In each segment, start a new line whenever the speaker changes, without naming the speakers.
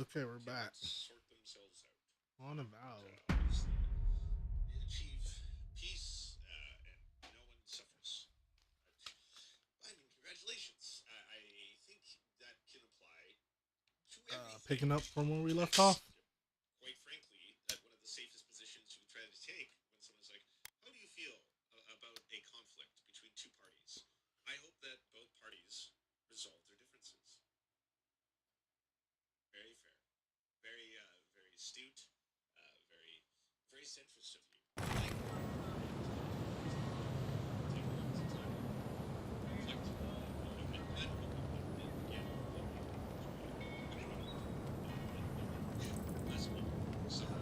Okay, we're back
cannot sort themselves out.
on
And
Avowed.
obviously, they achieve peace and no one suffers. I mean, congratulations. I think that can apply to everything.
Picking up from where we left
That's,
off.
quite frankly, that one of the safest positions you can try to take when someone's like, how do you feel about a conflict between two parties? I hope that both parties resolve their differences. Very fair. Very astute. Very centrist of you. I like that. Take a little bit of time to reflect. And again, less people suffer.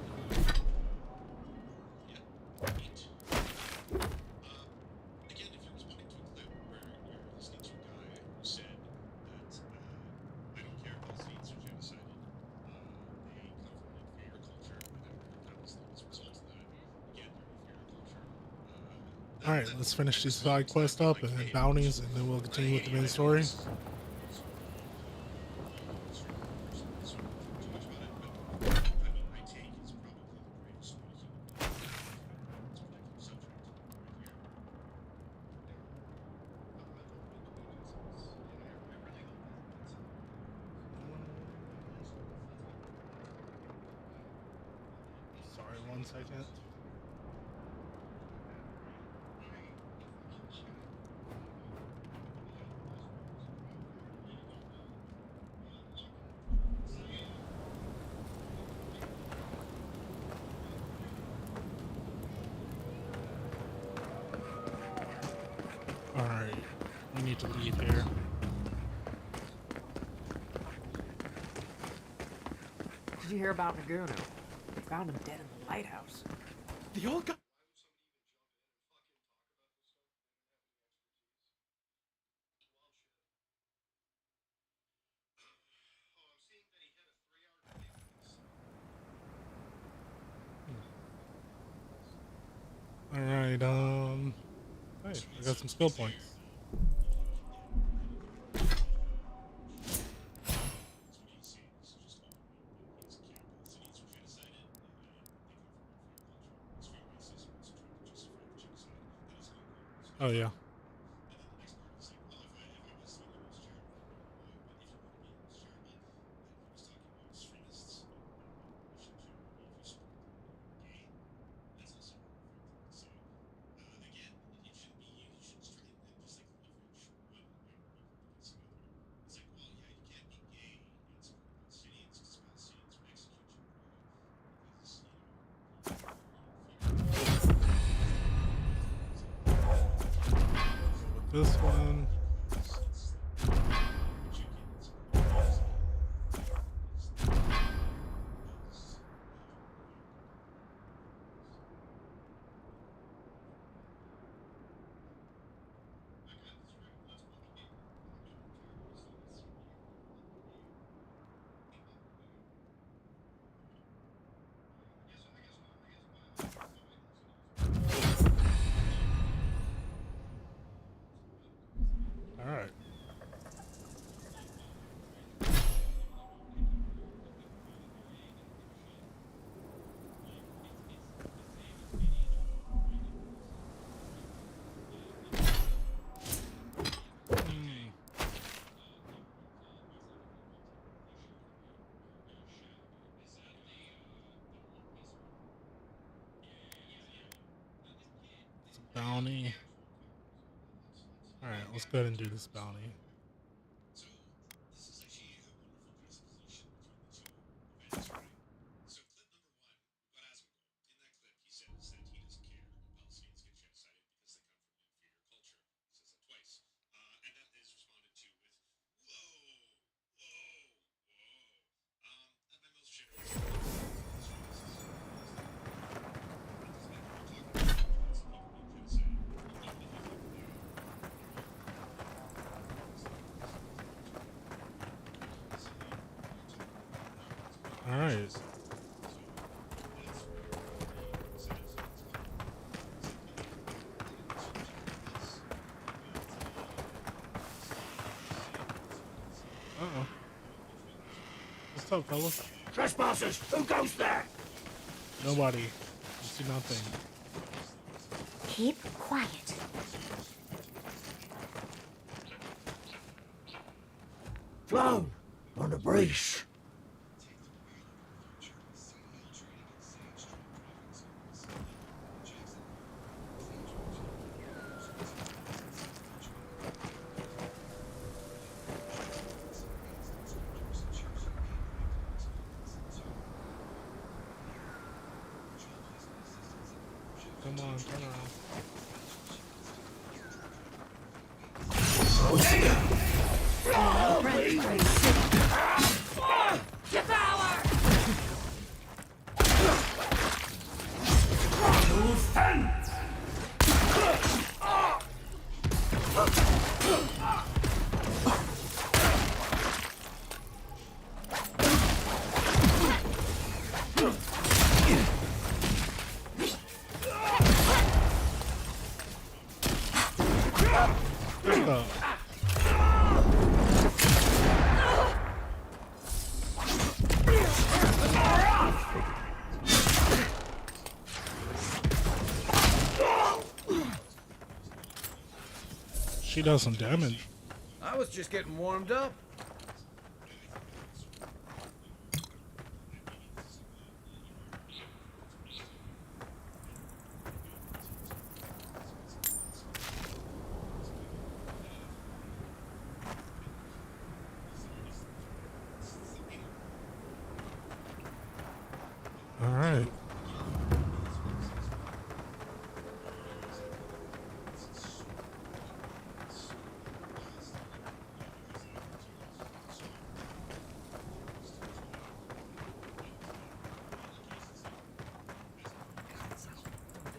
Yeah, eat. Um, Again, if you're responding to a clip where you're listening to a guy who said that I don't care if Palestinians are genocided, they come from an inferior culture, whatever that was the result of that. Again, they're an inferior culture.
All
That
right,
that
let's finish
kind of
these side
sums that
quest
to
up
like,
and then
hey,
bounties, and then we'll continue with the main
I know
story.
this is sort of conservative person, so I won't talk too much about it. But I mean, my take is probably the greatest way a human being can think on this particular subject, right here. There are fundamental inconveniences, and I really hope that there's no fleeting
Sorry,
share
1 second.
thoughts I, if I can chat without the buzzwords, look,
All right, we need to leave here.
Did you hear about Nagunu? They found him dead in the lighthouse.
The old guy.
why would somebody even jump in and fucking talk about this stuff if they don't have any expertise? It's wild shit. Oh, I'm seeing that he hit a 3-hour delay for this.
All right. Hey, I got some skill points.
That's what he's saying. He's just openly admitting he doesn't care. Palestinians were genocided, and they come from an inferior culture. Extreme racism also tried to justify the genocide. That is all cool. So
Oh
that's
yeah.
fine. And then the next part, he's like, well, if I was to be the most charitable, but if you want to be the most charitable, then he was talking about extremists in relation to if you support the gay, that's also perfect to say. Again, it shouldn't be you. You shouldn't try and just like leverage one group against another. It's like, well, yeah, you can't be gay and support Palestinians because Palestinians would execute you, bro. Because you're an inferior culture. It's like, you
Go
can't
with
do that
this one.
because it's like the chickens are raising is the best egg there is. Again, that's great. Let's book it. Actually, Jarvis, let's speak about I guess my listeners would let's go ahead and go through it.
All right. Hmm. It's a
Yeah, the
bounty.
actual card. So let's
All right, let's
get
go ahead and do this
Jarvis out of
bounty.
the way. So this is actually a wonderful juxtaposition between the two events, right? So clip number one, we've got Asmongold. In that clip, he says that he doesn't care if Palestinians get genocided because they come from an inferior culture. He says that twice, and that is responded to with "Whoa, whoa, whoa." At my most generous, I think extremists use that word because like when you're talking about innocent people being genocided, even if you think that they are, you're ultimately focusing on Palestinians and what you're doing. Implicitly, you're talking about Americans being
All right.
genocided. So that's where he says it's coming from. He's like, to do this, you've got to say that it's a genocide
Uh oh.
which means
What's up, fellas?
Trespassers! Who goes there?
Nobody. You see nothing.
Keep quiet.
Flown on the breeze.
Come on, turn around. She does some damage.
I was just getting warmed up.
All right.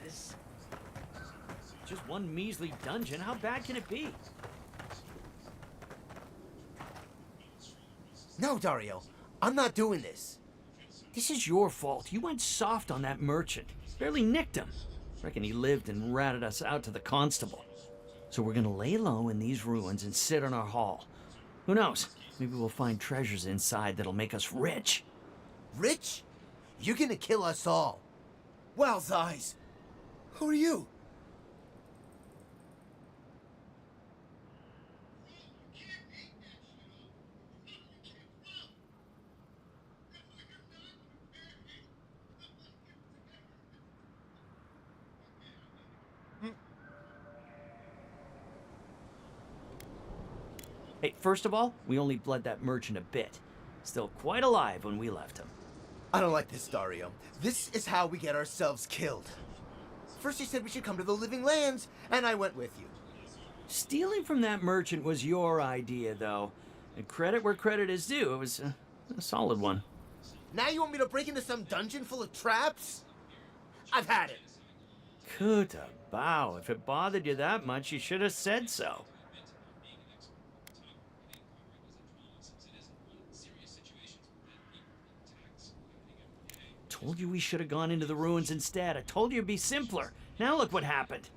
This. Just one measly dungeon. How bad can it be?
No, Dario. I'm not doing this.
This is your fault. You went soft on that merchant. Barely nicked him. Reckon he lived and ratted us out to the constable. So we're gonna lay low in these ruins and sit on our haul. Who knows? Maybe we'll find treasures inside that'll make us rich.
Rich? You're gonna kill us all. Wow's eyes. Who are you?
Hey, first of all, we only bled that merchant a bit. Still quite alive when we left him.
I don't like this, Dario. This is how we get ourselves killed. First you said we should come to the Living Lands, and I went with you.
Stealing from that merchant was your idea, though. And credit where credit is due. It was a solid one.
Now you want me to break into some dungeon full of traps? I've had it.
Kuta bow. If it bothered you that much, you should have said so. Told you we should have gone into the ruins instead. I told you it'd be simpler. Now look what happened.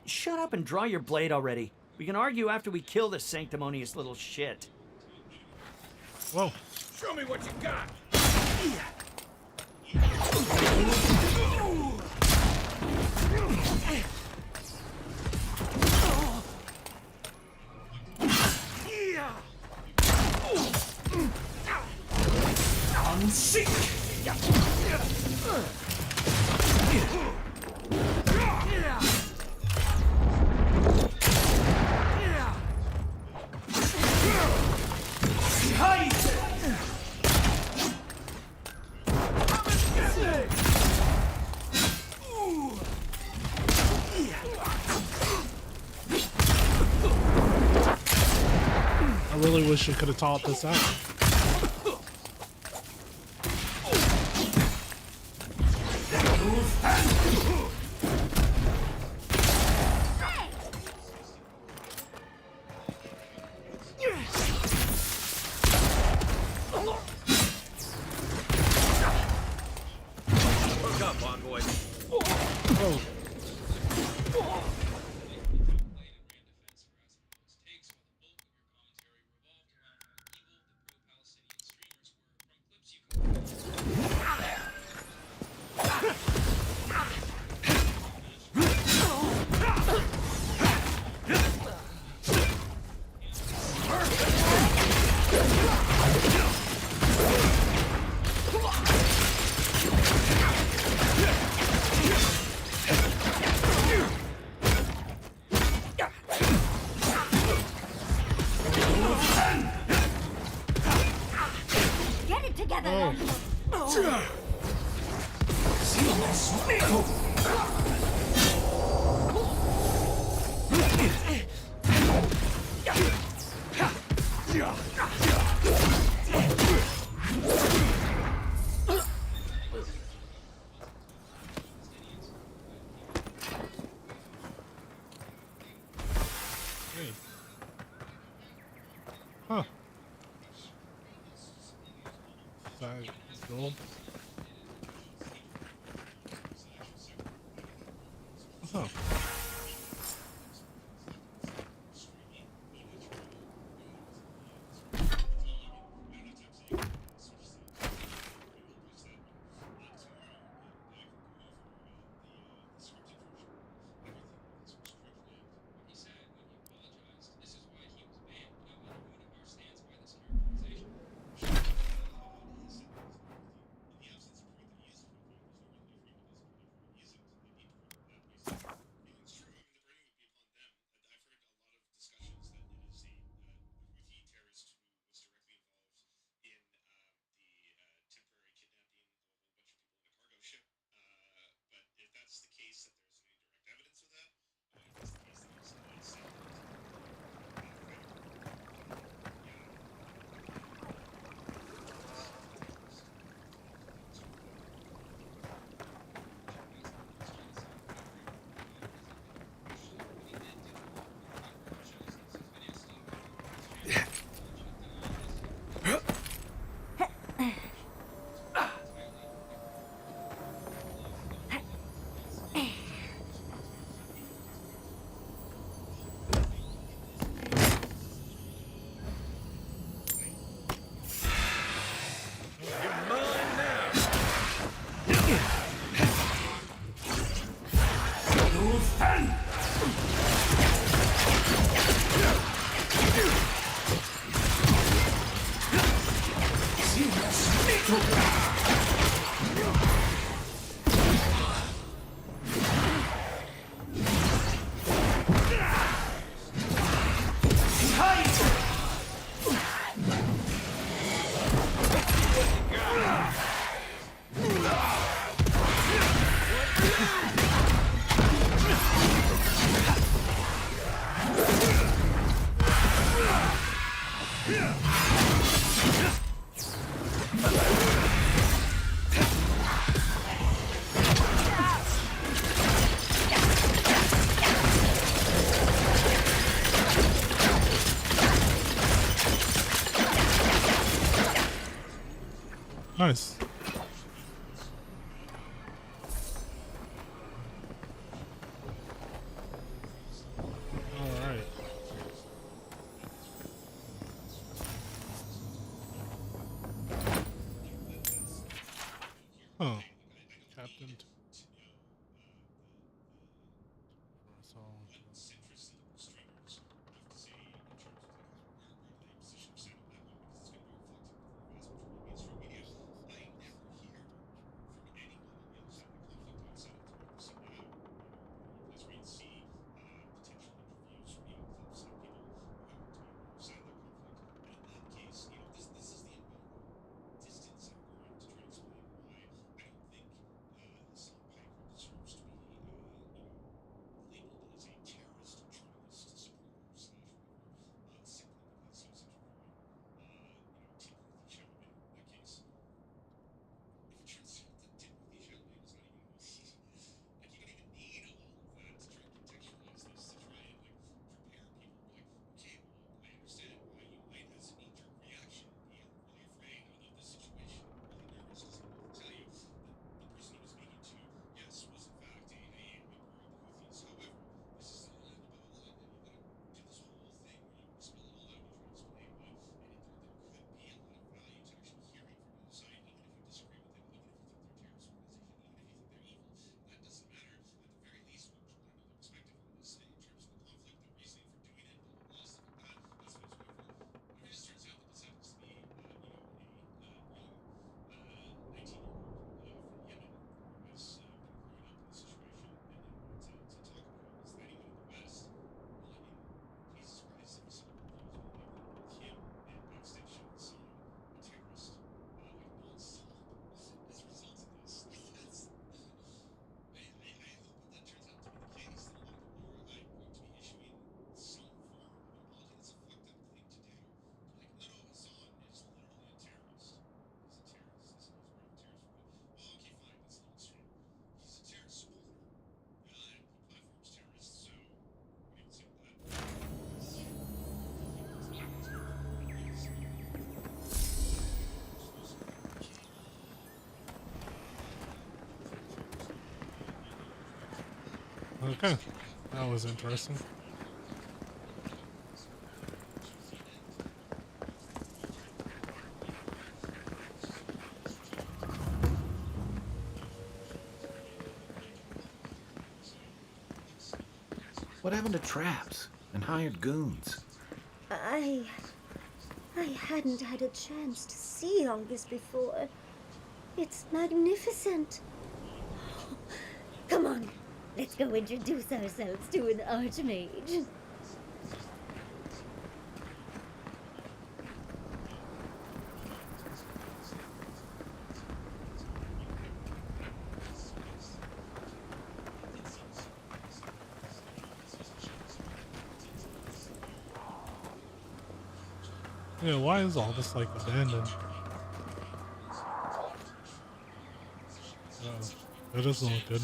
Shut up and draw your blade already. We can argue after we kill this sanctimonious little shit.
Whoa.
Show me what you got.
I really wish you could have taught this out.
Look up, envoy.
Oh.
together.
Oh. Hey. Huh. Side gold. Oh. Nice. All right. Huh. Captain. For us all. Okay. That was interesting.
What happened to traps and hired goons?
I hadn't had a chance to see all this before. It's magnificent. Come on, let's go introduce ourselves to an archmage.
Yeah, why is all this like abandoned? That doesn't look good.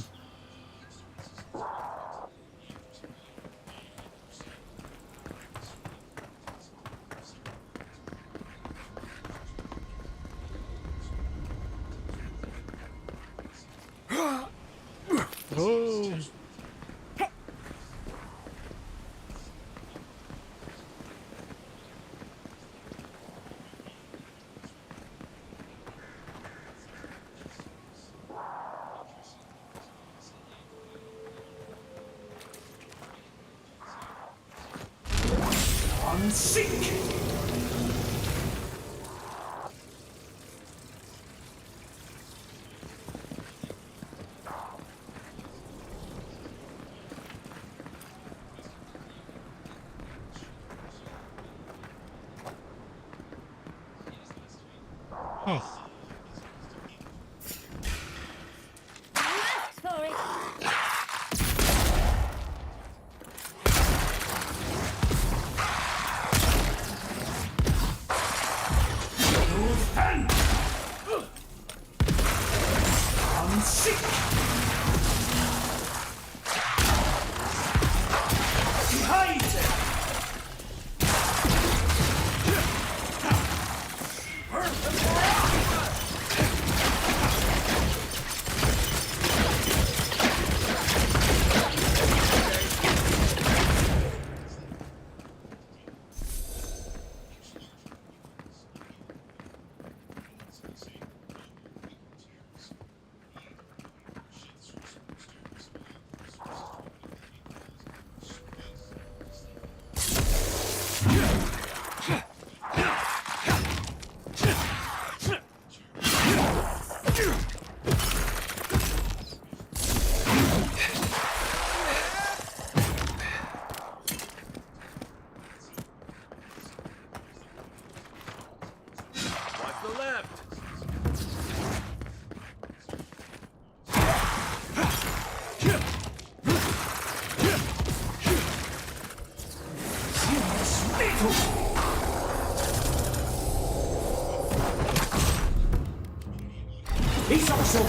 Oh. Oh.
Sorry.
Watch the left.
He's also.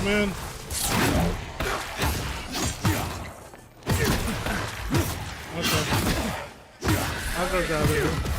Come in. Okay. I'll go grab it.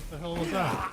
What the hell was that?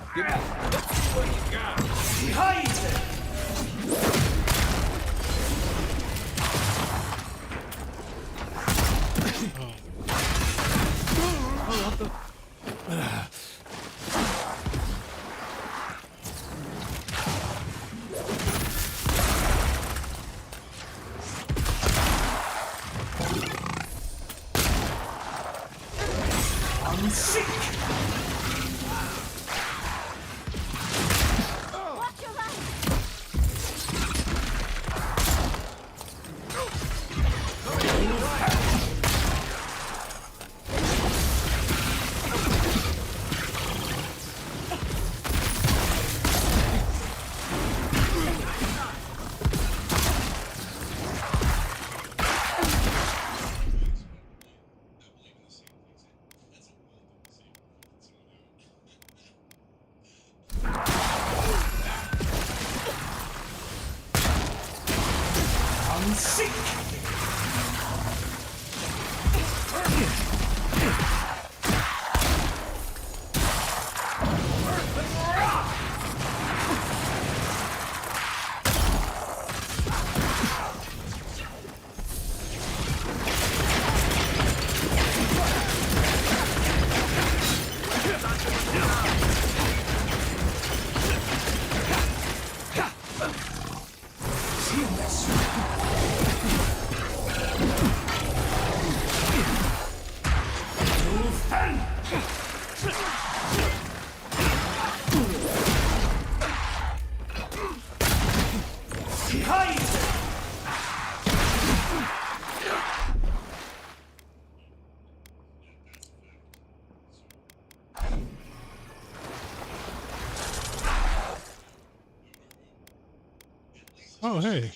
Oh, hey.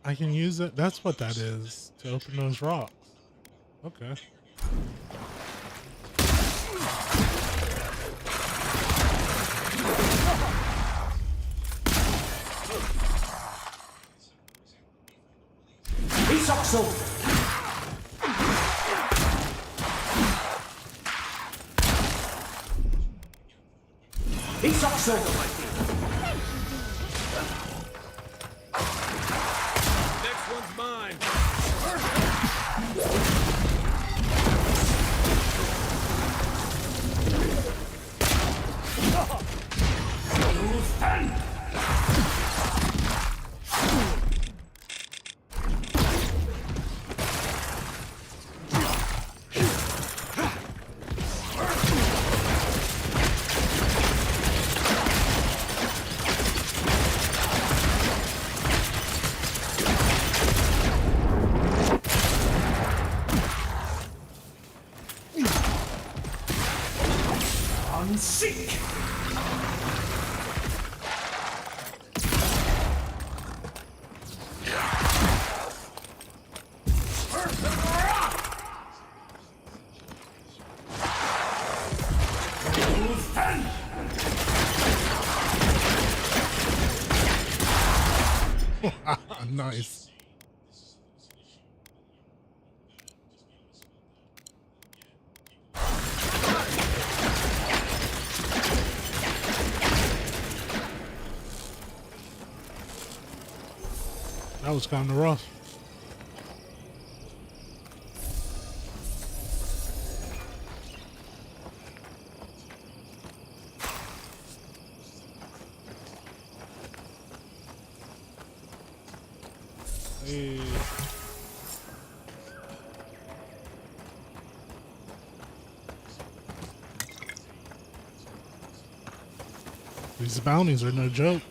I can use it. That's what that is. To open those rocks. Okay.
Isokso! Isokso!
Next one's mine.
Seek!
Nice. That was kind of rough. Hey. These bounties are no joke.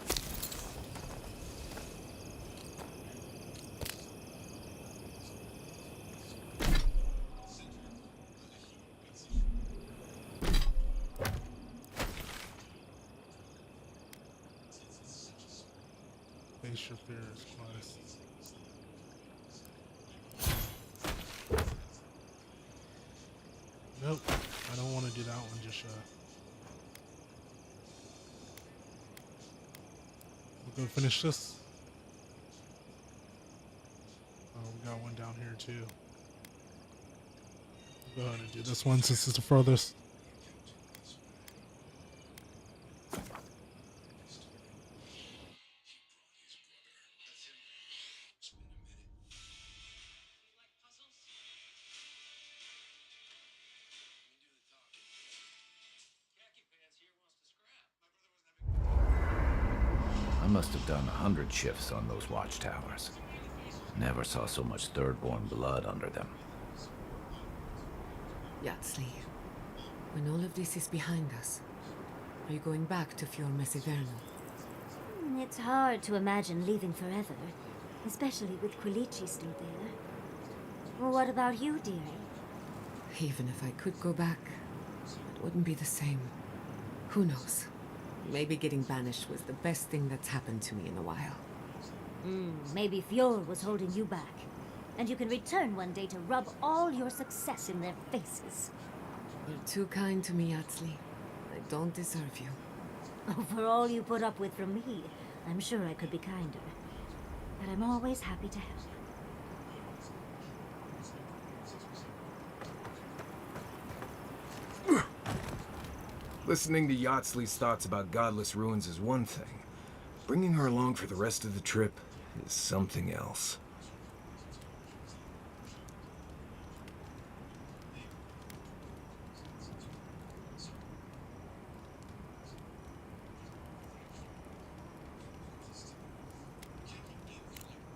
Face your fears, Christ. Nope, I don't want to do that one just yet. We'll go finish this. Oh, we got one down here too. We'll go ahead and do this one since it's the furthest.
I must have done 100 shifts on those watchtowers. Never saw so much thirdborn blood under them.
Yatsley, when all of this is behind us, are you going back to Fior Mesiverno?
It's hard to imagine leaving forever, especially with Quilici still there. Well, what about you, dearie?
Even if I could go back, it wouldn't be the same. Who knows? Maybe getting banished was the best thing that's happened to me in a while.
Maybe Fior was holding you back. And you can return one day to rub all your success in their faces.
You're too kind to me, Yatsley. I don't deserve you.
Oh, for all you put up with from me, I'm sure I could be kinder. But I'm always happy to help.
Listening to Yatsley's thoughts about godless ruins is one thing. Bringing her along for the rest of the trip is something else.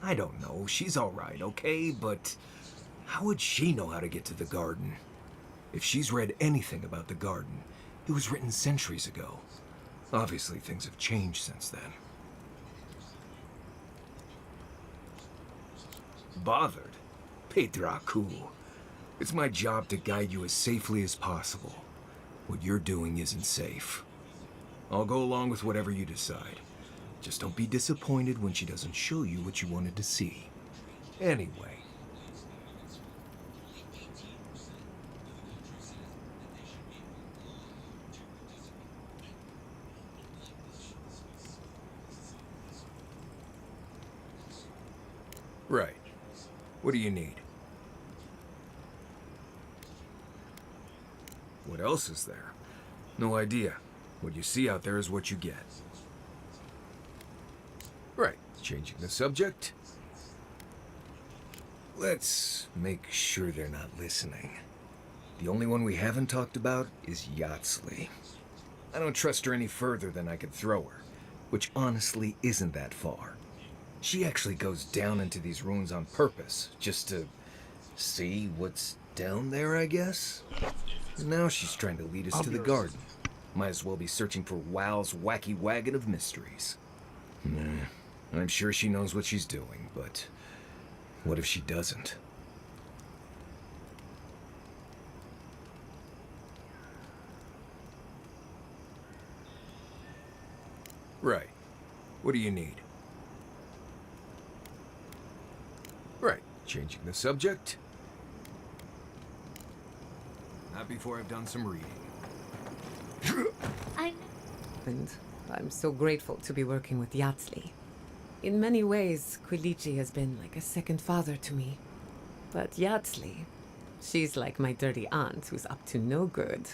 I don't know. She's all right, okay? But how would she know how to get to the garden? If she's read anything about the garden, it was written centuries ago. Obviously, things have changed since then. Bothered? Petraku. It's my job to guide you as safely as possible. What you're doing isn't safe. I'll go along with whatever you decide. Just don't be disappointed when she doesn't show you what you wanted to see. Anyway. Right. What do you need? What else is there? No idea. What you see out there is what you get. Right. Changing the subject. Let's make sure they're not listening. The only one we haven't talked about is Yatsley. I don't trust her any further than I could throw her, which honestly isn't that far. She actually goes down into these ruins on purpose, just to see what's down there, I guess? And now she's trying to lead us to the garden. Might as well be searching for WoW's wacky wagon of mysteries. Nah, I'm sure she knows what she's doing, but what if she doesn't? Right. What do you need? Right. Changing the subject? Not before I've done some reading.
And I'm so grateful to be working with Yatsley. In many ways, Quilichi has been like a second father to me. But Yatsley, she's like my dirty aunt who's up to no good.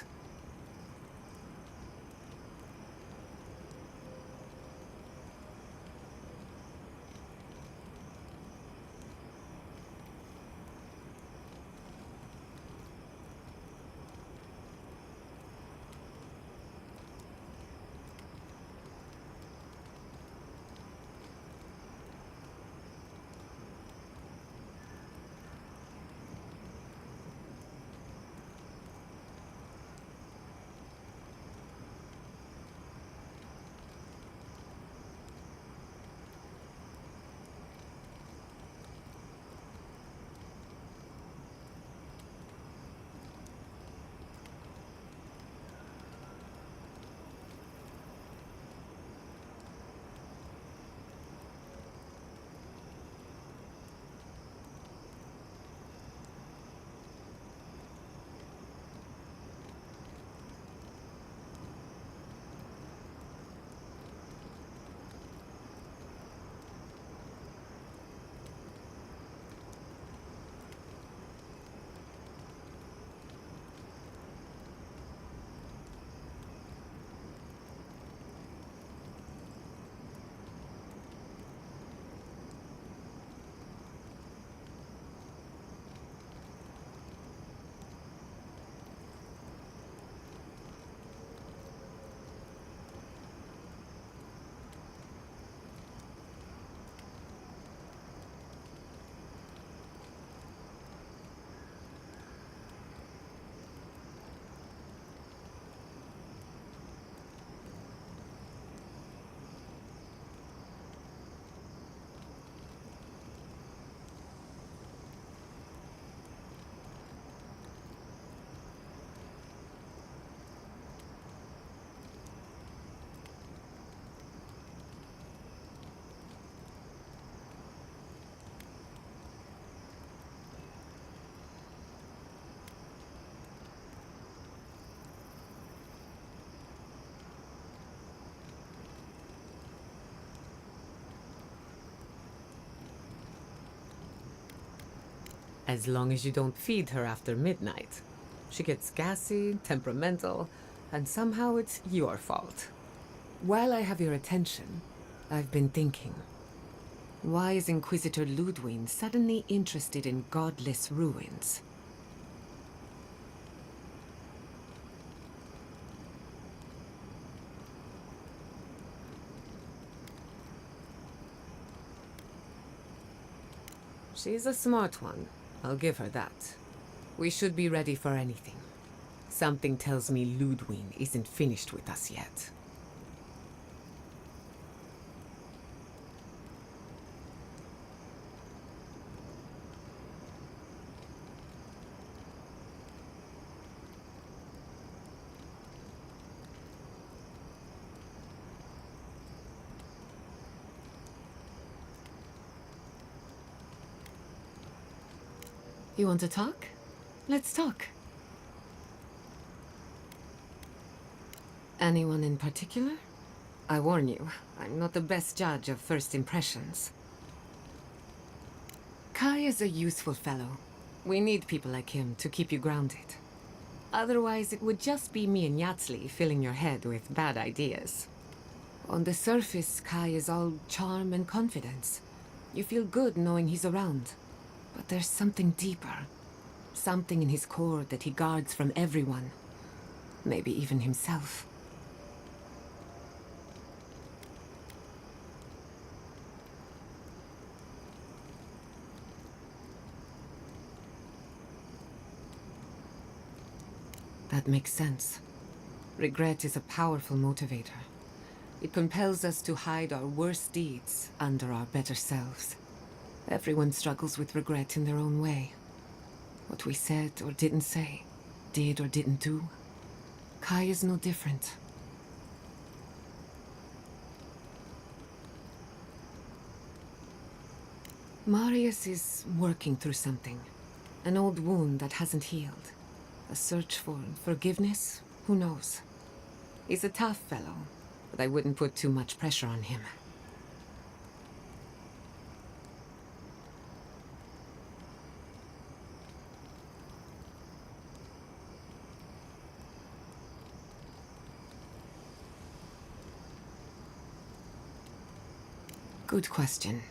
As long as you don't feed her after midnight. She gets gassy, temperamental, and somehow it's your fault. While I have your attention, I've been thinking. Why is Inquisitor Ludwig suddenly interested in godless ruins? She's a smart one. I'll give her that. We should be ready for anything. Something tells me Ludwig isn't finished with us yet. You want to talk? Let's talk. Anyone in particular? I warn you, I'm not the best judge of first impressions. Kai is a useful fellow. We need people like him to keep you grounded. Otherwise, it would just be me and Yatsli filling your head with bad ideas. On the surface, Kai is all charm and confidence. You feel good knowing he's around. But there's something deeper. Something in his core that he guards from everyone. Maybe even himself. That makes sense. Regret is a powerful motivator. It compels us to hide our worst deeds under our better selves. Everyone struggles with regret in their own way. What we said or didn't say, did or didn't do. Kai is no different. Marius is working through something. An old wound that hasn't healed. A search for forgiveness? Who knows? He's a tough fellow, but I wouldn't put too much pressure on him. Good question.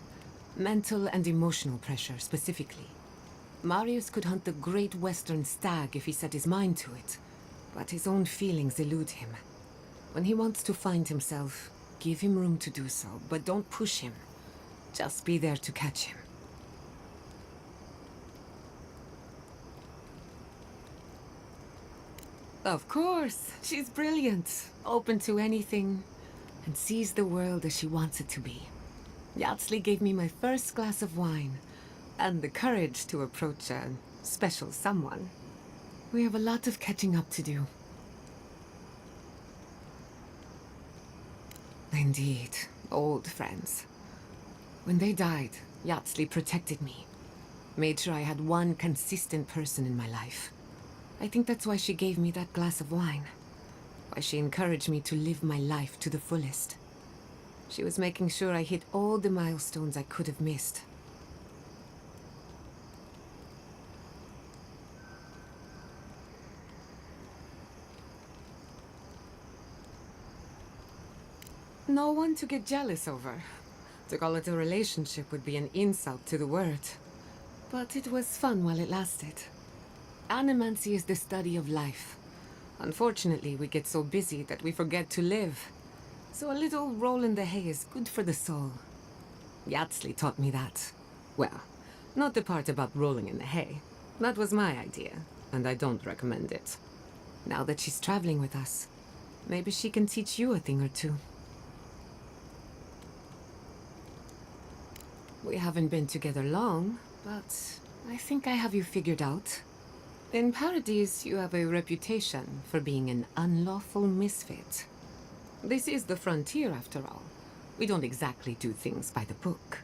Mental and emotional pressure, specifically. Marius could hunt the great western stag if he set his mind to it, but his own feelings elude him. When he wants to find himself, give him room to do so, but don't push him. Just be there to catch him. Of course, she's brilliant, open to anything, and sees the world as she wants it to be. Yatsli gave me my first glass of wine, and the courage to approach a special someone. We have a lot of catching up to do. Indeed, old friends. When they died, Yatsli protected me. Made sure I had one consistent person in my life. I think that's why she gave me that glass of wine. Why she encouraged me to live my life to the fullest. She was making sure I hit all the milestones I could have missed. No one to get jealous over. To call it a relationship would be an insult to the word. But it was fun while it lasted. Animancy is the study of life. Unfortunately, we get so busy that we forget to live. So a little roll in the hay is good for the soul. Yatsli taught me that. Well, not the part about rolling in the hay. That was my idea, and I don't recommend it. Now that she's traveling with us, maybe she can teach you a thing or two. We haven't been together long, but I think I have you figured out. In Paradise, you have a reputation for being an unlawful misfit. This is the frontier, after all. We don't exactly do things by the book.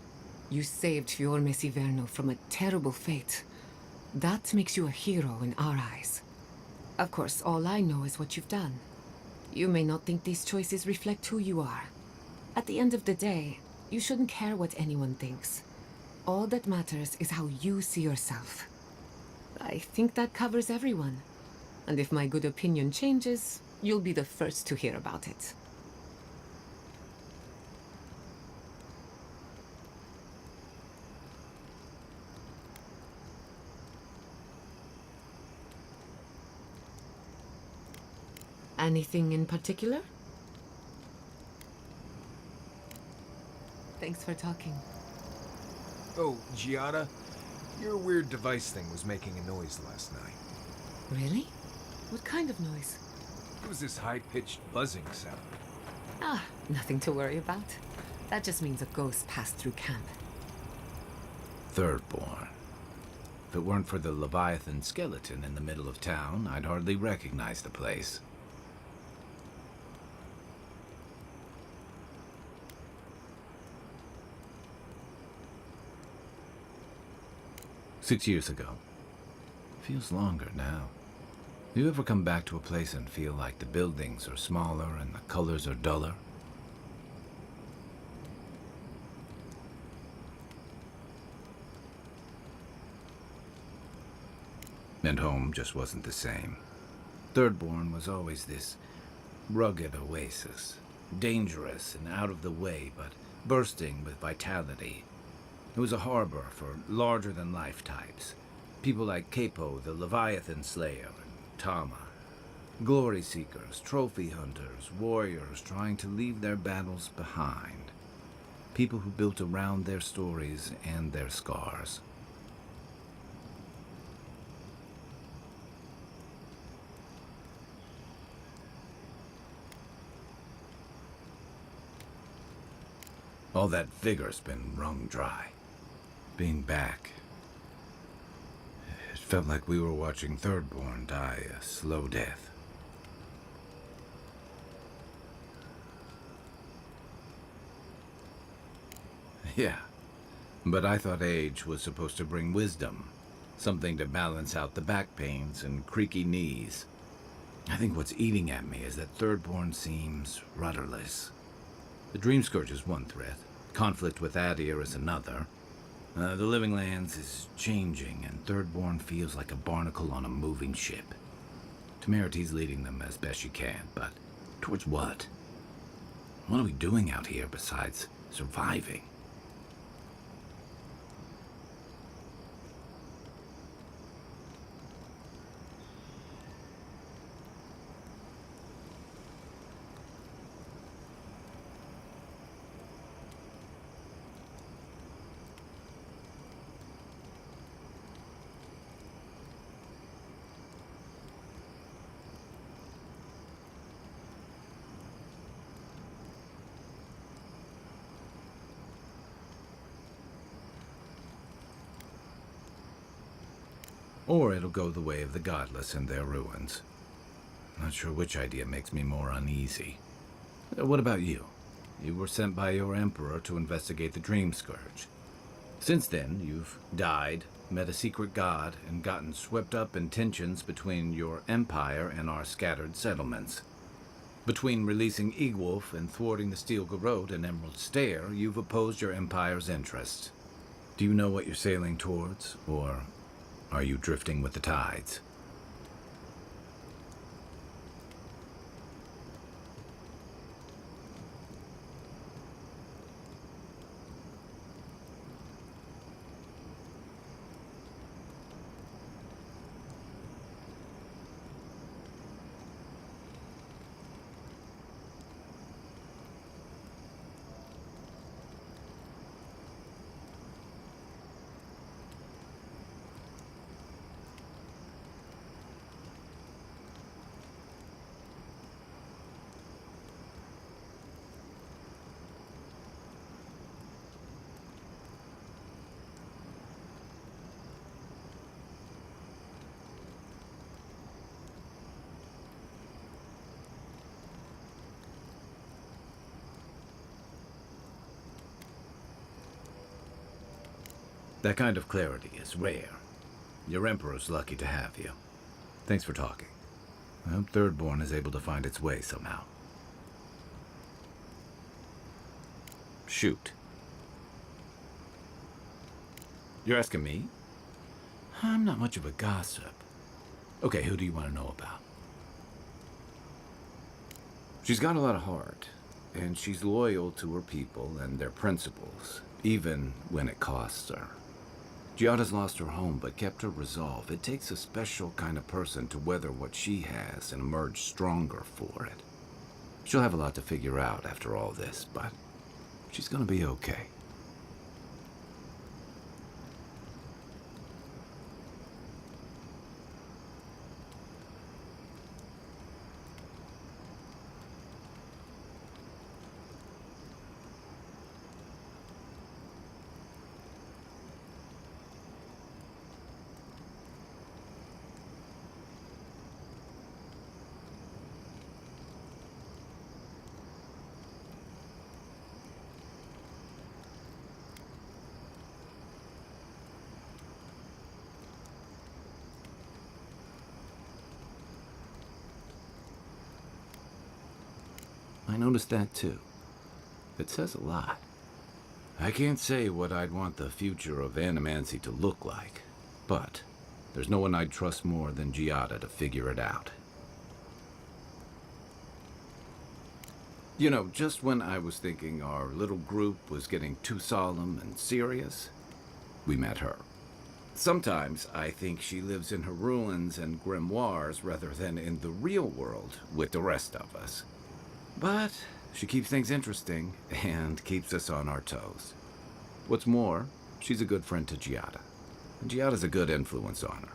You saved Fior Mesiverno from a terrible fate. That makes you a hero in our eyes. Of course, all I know is what you've done. You may not think these choices reflect who you are. At the end of the day, you shouldn't care what anyone thinks. All that matters is how you see yourself. I think that covers everyone. And if my good opinion changes, you'll be the first to hear about it. Anything in particular? Thanks for talking.
Oh, Giada, your weird device thing was making a noise last night.
Really? What kind of noise?
It was this high-pitched buzzing sound.
Ah, nothing to worry about. That just means a ghost passed through camp.
Thirdborn. If it weren't for the Leviathan skeleton in the middle of town, I'd hardly recognize the place. "6 years ago, Feels longer now. You ever come back to a place and feel like the buildings are smaller and the colors are duller? And home just wasn't the same. Thirdborn was always this rugged oasis. Dangerous and out of the way, but bursting with vitality. It was a harbor for larger-than-life types. People like Capo, the Leviathan Slayer, and Tama. Glory seekers, trophy hunters, warriors trying to leave their battles behind. People who built around their stories and their scars. All that vigor's been wrung dry. Being back, it felt like we were watching Thirdborn die a slow death. Yeah, but I thought age was supposed to bring wisdom. Something to balance out the back pains and creaky knees. I think what's eating at me is that Thirdborn seems rudderless. The Dream Scourge is one threat. Conflict with Adir is another. The Living Lands is changing, and Thirdborn feels like a barnacle on a moving ship. Temeriti's leading them as best she can, but towards what? What are we doing out here besides surviving? Or it'll go the way of the godless and their ruins. Not sure which idea makes me more uneasy. What about you? You were sent by your emperor to investigate the Dream Scourge. Since then, you've died, met a secret god, and gotten swept up in tensions between your empire and our scattered settlements. Between releasing Egwolf and thwarting the Steel Garrote and Emerald Stair, you've opposed your empire's interests. Do you know what you're sailing towards, or are you drifting with the tides? That kind of clarity is rare. Your Emperor's lucky to have you. Thanks for talking. I hope Thirdborn is able to find its way somehow. Shoot. You're asking me? I'm not much of a gossip. Okay, who do you want to know about? She's got a lot of heart, and she's loyal to her people and their principles, even when it costs her. Giada's lost her home, but kept her resolve. It takes a special kind of person to weather what she has and emerge stronger for it. She'll have a lot to figure out after all this, but she's gonna be okay. I noticed that too. It says a lot. I can't say what I'd want the future of Animancy to look like, but there's no one I'd trust more than Giada to figure it out. You know, just when I was thinking our little group was getting too solemn and serious, we met her. Sometimes I think she lives in her ruins and grimoires rather than in the real world with the rest of us. But she keeps things interesting and keeps us on our toes. What's more, she's a good friend to Giada, and Giada's a good influence on her.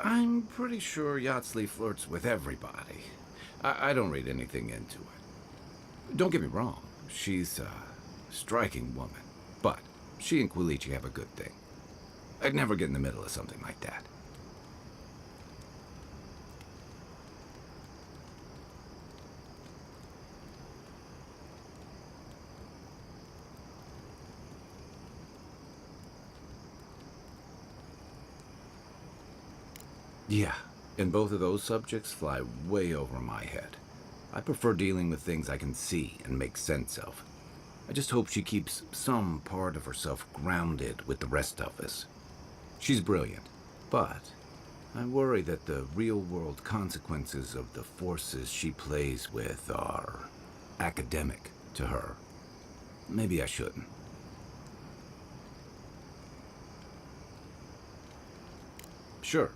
I'm pretty sure Yatsley flirts with everybody. I don't read anything into it. Don't get me wrong, she's a striking woman, but she and Quilici have a good thing. I'd never get in the middle of something like that. Yeah, and both of those subjects fly way over my head. I prefer dealing with things I can see and make sense of. I just hope she keeps some part of herself grounded with the rest of us. She's brilliant, but I worry that the real-world consequences of the forces she plays with are academic to her. Maybe I shouldn't. Sure.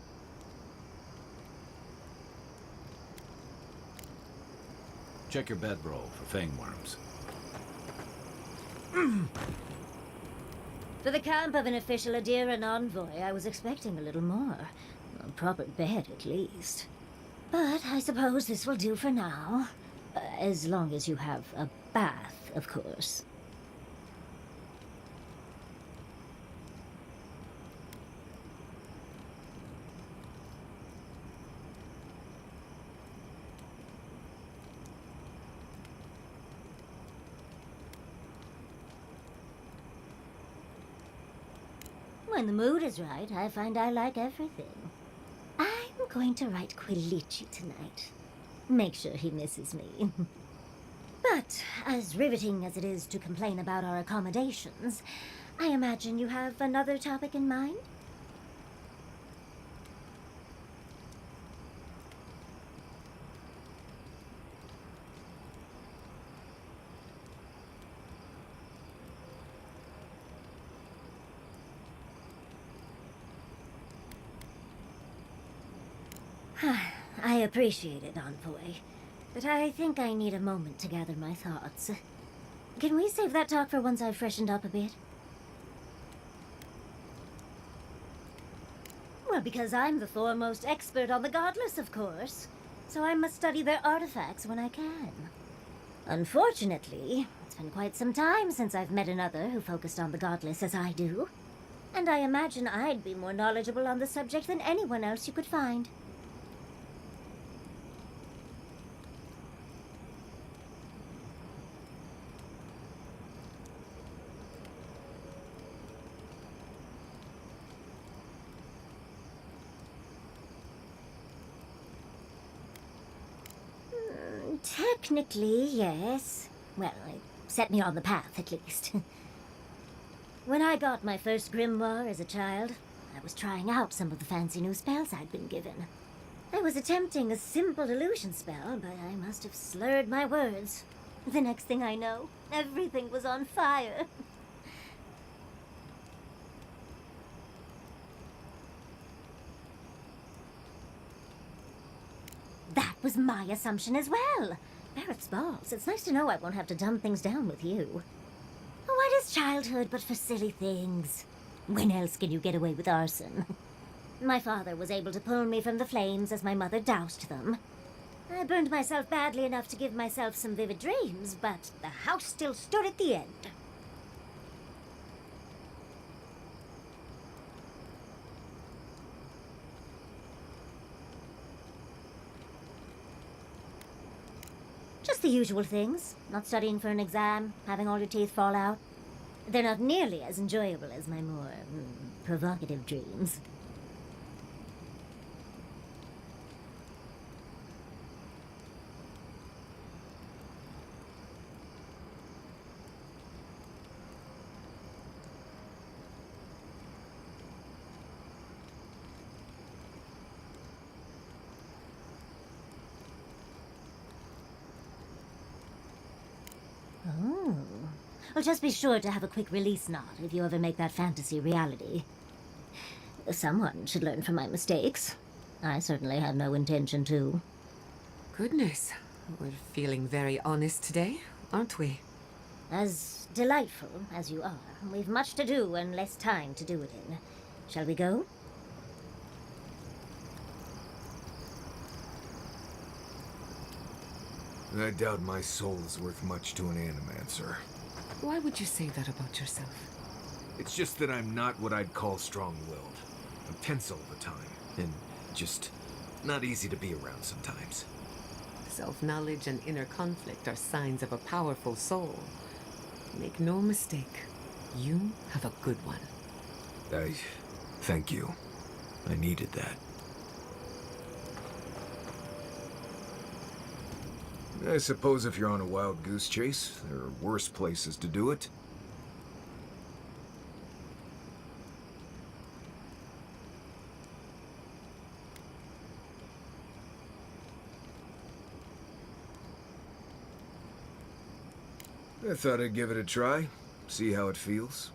Check your bedroll for fangworms.
For the camp of an official Adiran envoy, I was expecting a little more. A proper bed, at least. But I suppose this will do for now. As long as you have a bath, of course. When the mood is right, I find I like everything. I'm going to write Quilici tonight. Make sure he misses me. But, as riveting as it is to complain about our accommodations, I imagine you have another topic in mind? I appreciate it, Envoy, but I think I need a moment to gather my thoughts. Can we save that talk for once I've freshened up a bit? Well, because I'm the foremost expert on the Godless, of course, so I must study their artifacts when I can. Unfortunately, it's been quite some time since I've met another who focused on the Godless as I do, and I imagine I'd be more knowledgeable on the subject than anyone else you could find. Technically, yes. Well, it set me on the path, at least. When I got my first grimoire as a child, I was trying out some of the fancy new spells I'd been given. I was attempting a simple illusion spell, but I must have slurred my words. The next thing I know, everything was on fire. That was my assumption as well. Barrett's balls. It's nice to know I won't have to dumb things down with you. What is childhood but for silly things? When else can you get away with arson? My father was able to pull me from the flames as my mother doused them. I burned myself badly enough to give myself some vivid dreams, but the house still stood at the end. Just the usual things. Not studying for an exam, having all your teeth fall out. They're not nearly as enjoyable as my more provocative dreams. Oh. Well, just be sure to have a quick release knot if you ever make that fantasy reality. Someone should learn from my mistakes. I certainly have no intention to.
Goodness, we're feeling very honest today, aren't we?
As delightful as you are, we've much to do and less time to do it in. Shall we go?
I doubt my soul is worth much to an animancer.
Why would you say that about yourself?
It's just that I'm not what I'd call strong-willed. I'm tense all the time, and just not easy to be around sometimes.
Self-knowledge and inner conflict are signs of a powerful soul. Make no mistake, you have a good one.
Thank you. I needed that. I suppose if you're on a wild goose chase, there are worse places to do it. I thought I'd give it a try, see how it feels.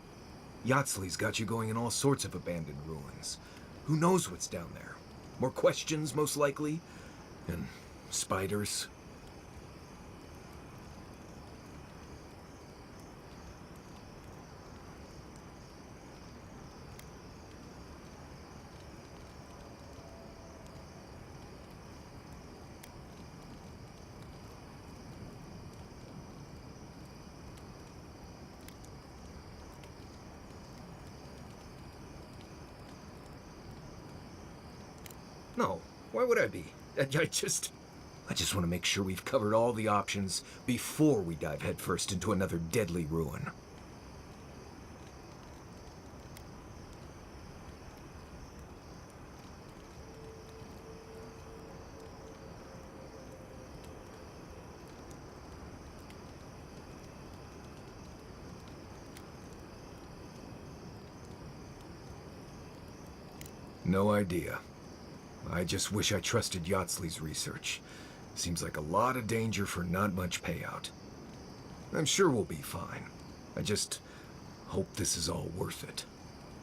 Yatsley's got you going in all sorts of abandoned ruins. Who knows what's down there? More questions, most likely. And spiders. No, why would I be? I just want to make sure we've covered all the options before we dive headfirst into another deadly ruin. No idea. I just wish I trusted Yatsley's research. Seems like a lot of danger for not much payout. I'm sure we'll be fine. I just hope this is all worth it.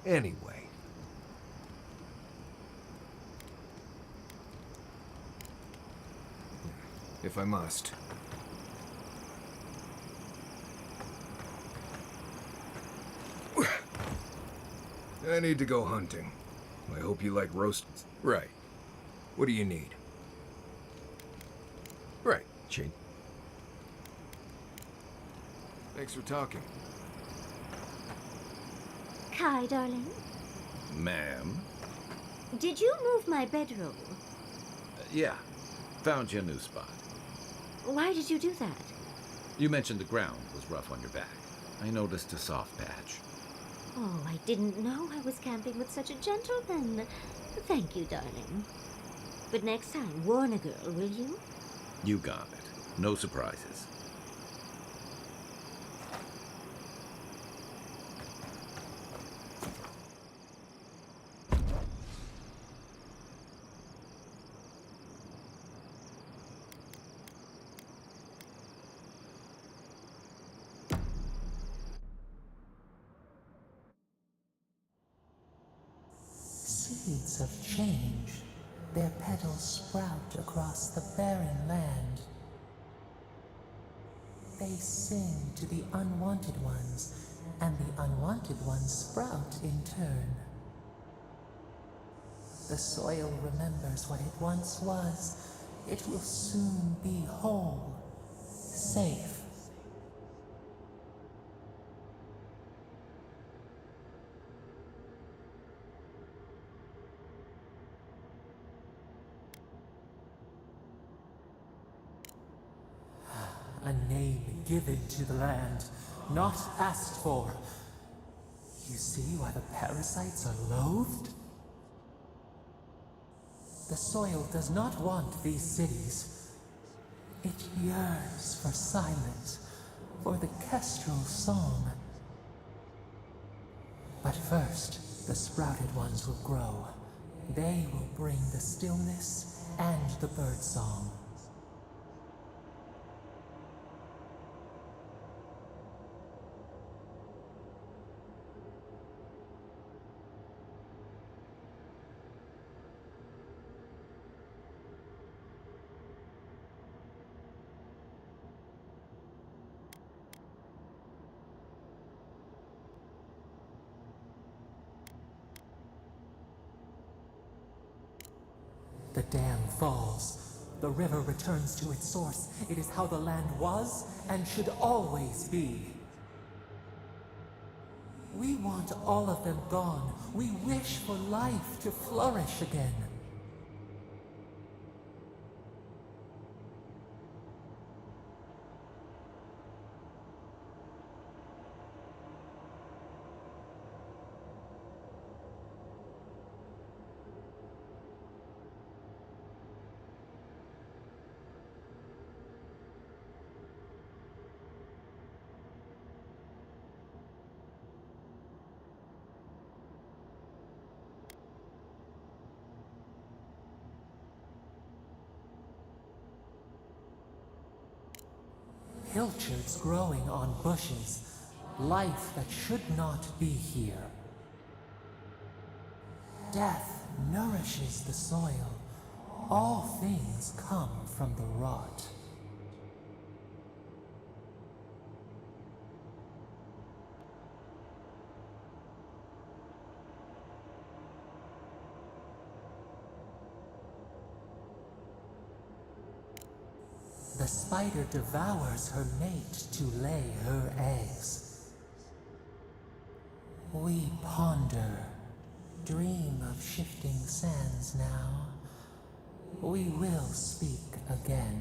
Anyway. If I must. I need to go hunting. I hope you like roast... Right. What do you need? Right, Chin. Thanks for talking.
Kai, darling,
Ma'am?
did you move my bedroll?
Yeah. Found your new spot.
Why did you do that?
You mentioned the ground was rough on your back. I noticed a soft patch.
Oh, I didn't know I was camping with such a gentleman. Thank you, darling. But next time, warn a girl, will you?
You got it. No surprises.
Seeds of change, their petals sprout across the barren land. They sing to the unwanted ones, and the unwanted ones sprout in turn. The soil remembers what it once was. It will soon be whole, safe. A name given to the land, not asked for. You see why the parasites are loathed? The soil does not want these cities. It yearns for silence, for the kestrel song. But first, the sprouted ones will grow. They will bring the stillness and the bird song. The dam falls. The river returns to its source. It is how the land was and should always be. We want all of them gone. We wish for life to flourish again. Pilchards growing on bushes. Life that should not be here. Death nourishes the soil. All things come from the rot. The spider devours her mate to lay her eggs. We ponder, dream of shifting sands now. We will speak again.